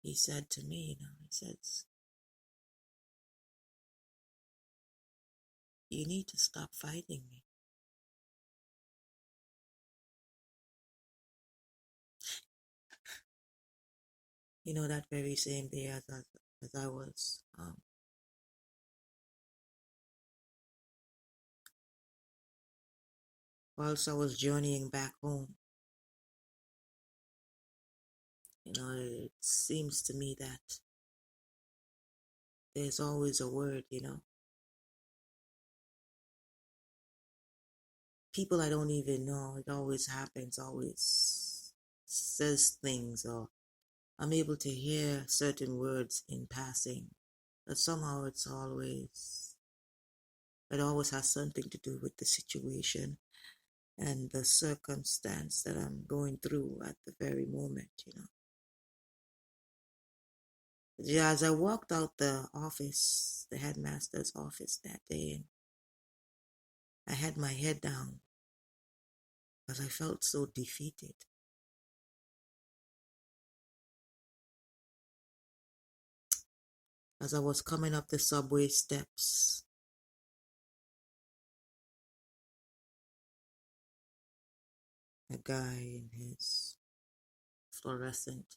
he said to me, he says, you need to stop fighting me. That very same day as I was whilst I was journeying back home, it seems to me that there's always a word, people I don't even know, it always happens, always says things, or I'm able to hear certain words in passing, but somehow it always has something to do with the situation and the circumstance that I'm going through at the very moment, Yeah, as I walked out the office, the headmaster's office that day, and I had my head down because I felt so defeated. As I was coming up the subway steps, a guy in his fluorescent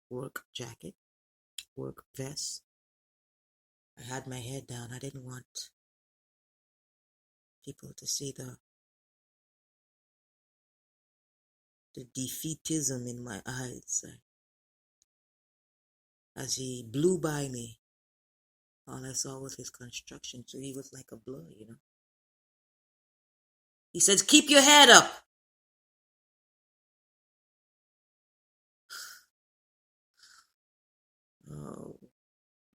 work jacket, work vest. I had my head down. I didn't want people to see the defeatism in my eyes. As he blew by me, all I saw was his construction, so he was like a blur, He says, keep your head up. Oh,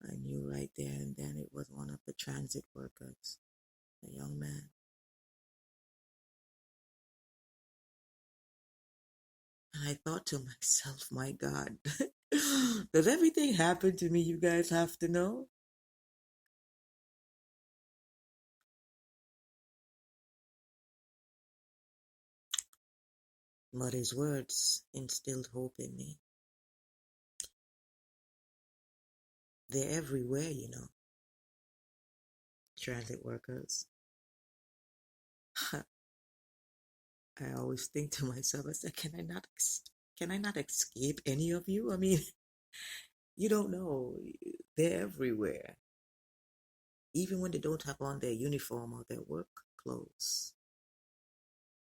I knew right there and then it was one of the transit workers, a young man. And I thought to myself, my God, does everything happen to me you guys have to know? But his words instilled hope in me. They're everywhere, transit workers. I always think to myself, I said, can I not escape any of you? I mean, you don't know. They're everywhere. Even when they don't have on their uniform or their work clothes.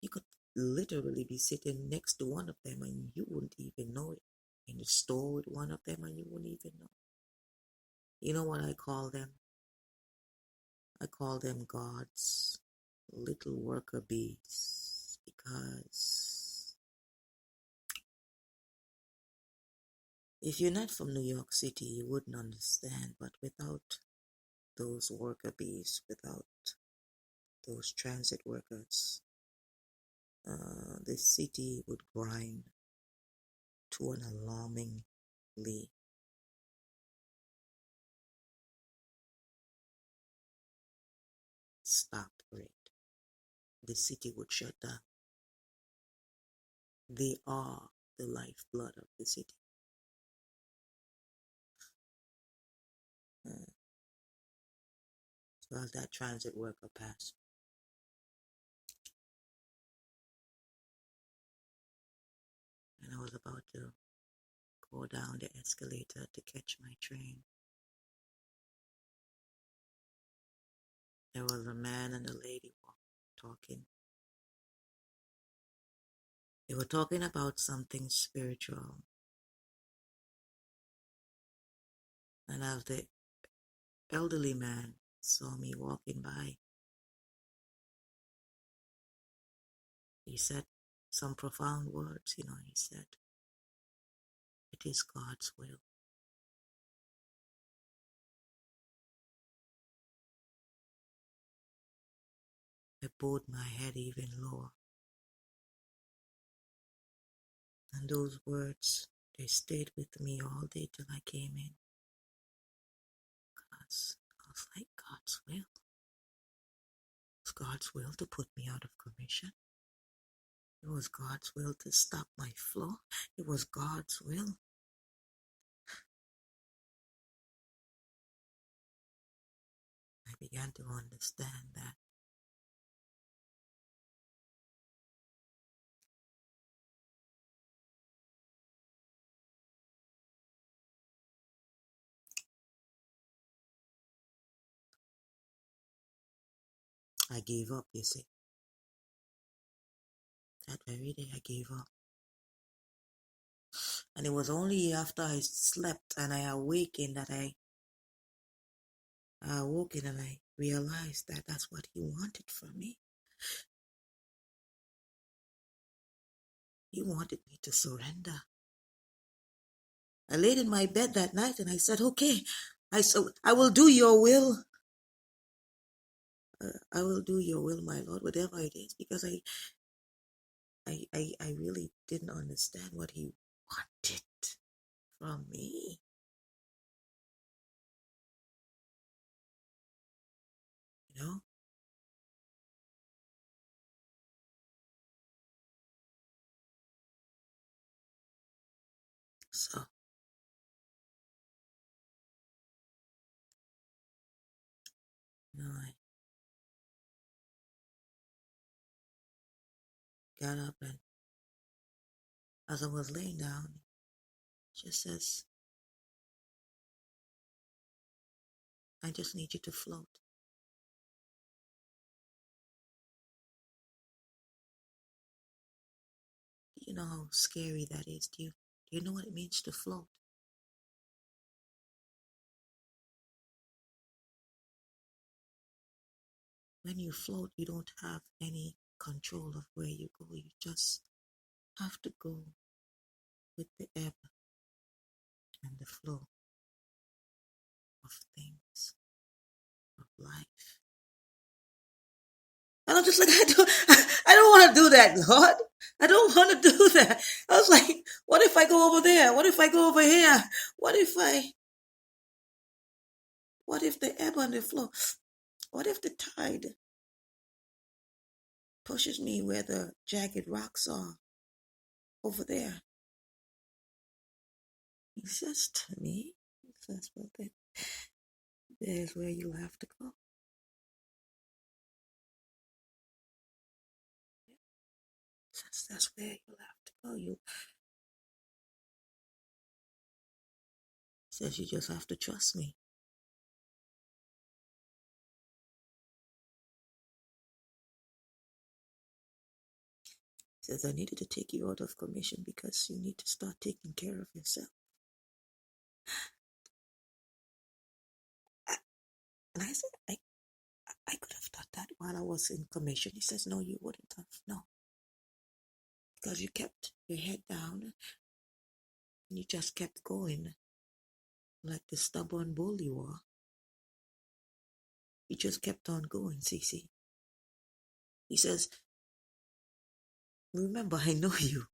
You could literally be sitting next to one of them and you wouldn't even know it. In the store with one of them and you wouldn't even know. You know what I call them? I call them God's little worker bees, because if you're not from New York City, you wouldn't understand. But without those worker bees, without those transit workers, the city would grind to an alarmingly stopped rate. The city would shut down. They are the lifeblood of the city. So as that transit worker passed, and I was about to go down the escalator to catch my train, there was a man and a lady talking. They were talking about something spiritual. And as the elderly man saw me walking by, he said some profound words, He said, it is God's will. I bowed my head even lower. And those words, they stayed with me all day till I came in. Because I was like, God's will. It's God's will to put me out of commission. It was God's will to stop my flow. It was God's will. I began to understand that I gave up, you see. That very day I gave up. And it was only after I slept and I awakened that I awoke and I realized that that's what he wanted from me. He wanted me to surrender. I laid in my bed that night and I said, okay, I will do your will. I will do your will, my Lord, whatever it is, because I really didn't understand what he wanted from me. You know? So, I got up and as I was laying down, she says, I just need you to float. Do you know how scary that is? Do you know what it means to float? When you float, you don't have any control of where you go. You just have to go with the ebb and the flow of things, of life. And I'm just like, I don't want to do that, Lord. I don't want to do that. I was like, what if I go over there? What if I go over here? What if the ebb and the flow? What if the tide pushes me where the jagged rocks are over there? He says to me, he says, well, then there's where you have to go. He says, that's where you'll have to go. He says, you just have to trust me. He says, I needed to take you out of commission because you need to start taking care of yourself. And I said, I could have done that while I was in commission. He says, no, you wouldn't have. No. Because you kept your head down and you just kept going like the stubborn bull you are. You just kept on going, Cece. He says, remember, I know you.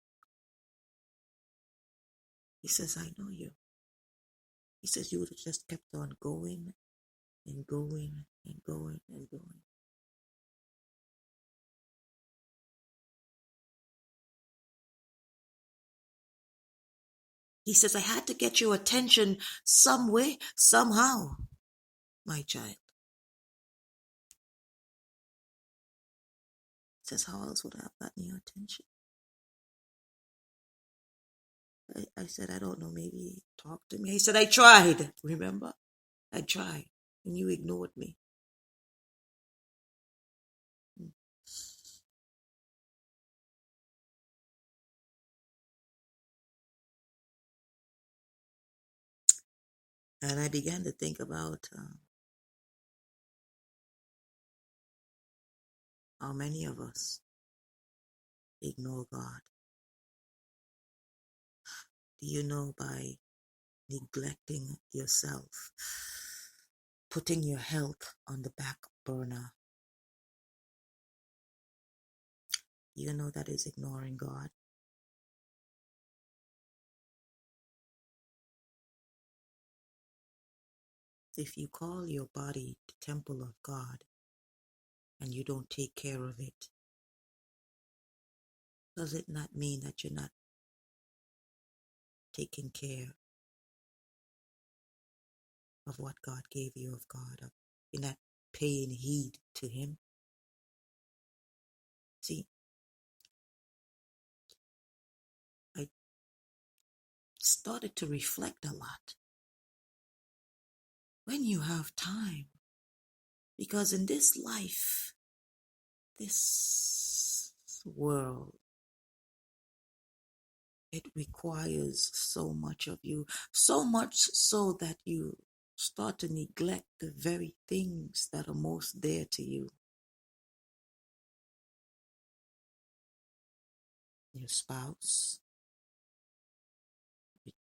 He says, I know you. He says, you would have just kept on going and going and going and going. He says, I had to get your attention some way, somehow, my child. He says, how else would I have gotten your attention? I said, I don't know, maybe talk to me. He said, I tried, remember? I tried, and you ignored me. And I began to think about how many of us ignore God. Do you know, by neglecting yourself, putting your health on the back burner, you know that is ignoring God? If you call your body the temple of God and you don't take care of it, does it not mean that you're not taking care of what God gave you of God? You're not paying heed to Him? See, I started to reflect a lot. When you have time, because in this life, this world, it requires so much of you, so much so that you start to neglect the very things that are most dear to you. Your spouse,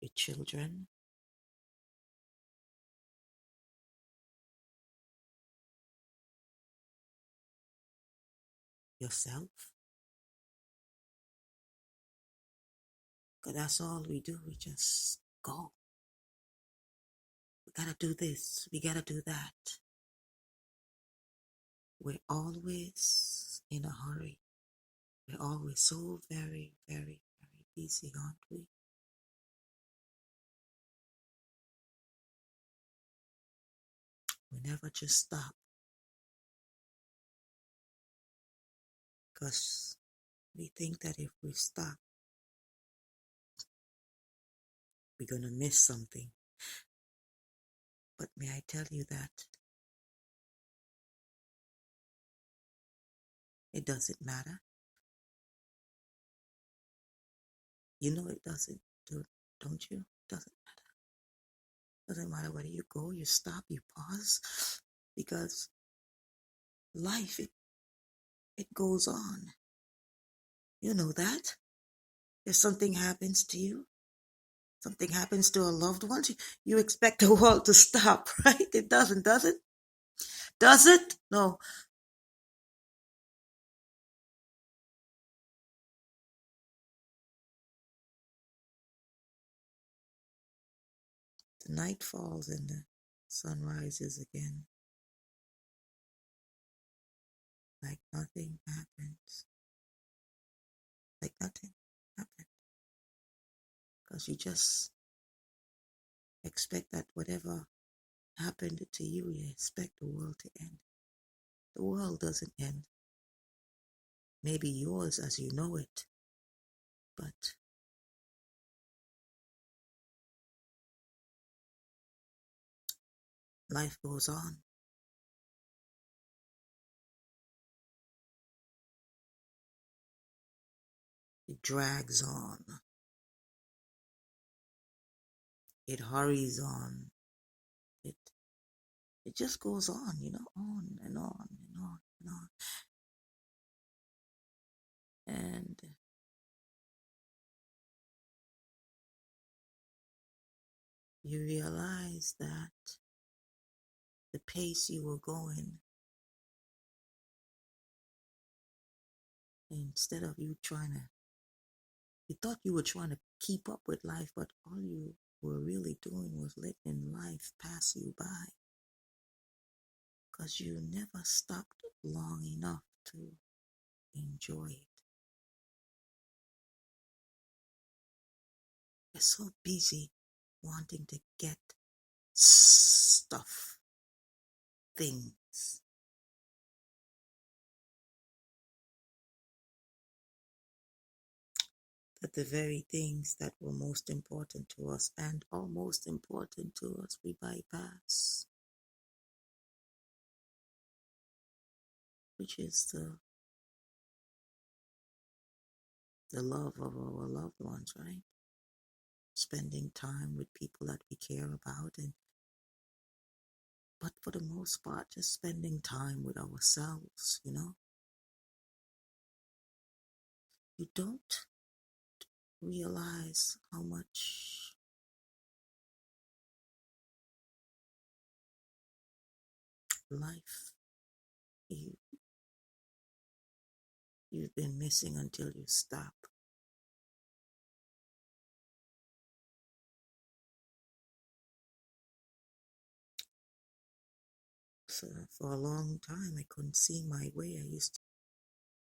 your children, yourself. Because that's all we do. We just go. We gotta do this. We gotta do that. We're always in a hurry. We're always so very, very, very busy, aren't we? We never just stop. Because we think that if we stop, we're going to miss something. But may I tell you that it doesn't matter. You know it doesn't, don't you? It doesn't matter. It doesn't matter whether you go, you stop, you pause. Because life, it goes on. You know that. If something happens to you, something happens to a loved one, you expect the world to stop, right? It doesn't, does it? Does it? No. The night falls and the sun rises again. Like nothing happens. Like nothing happened. Because you just expect that whatever happened to you, you expect the world to end. The world doesn't end. Maybe yours as you know it, but life goes on. It drags on. It hurries on. It just goes on, on and on and on and on. And you realize that the pace you were going, instead of you thought you were trying to keep up with life, but all you were really doing was letting life pass you by. Because you never stopped long enough to enjoy it. You're so busy wanting to get stuff, things. That the very things that were most important to us and are most important to us, we bypass. Which is the love of our loved ones, right? Spending time with people that we care about, but for the most part, just spending time with ourselves, You don't realize how much life you've been missing until you stop. So for a long time, I couldn't see my way. I used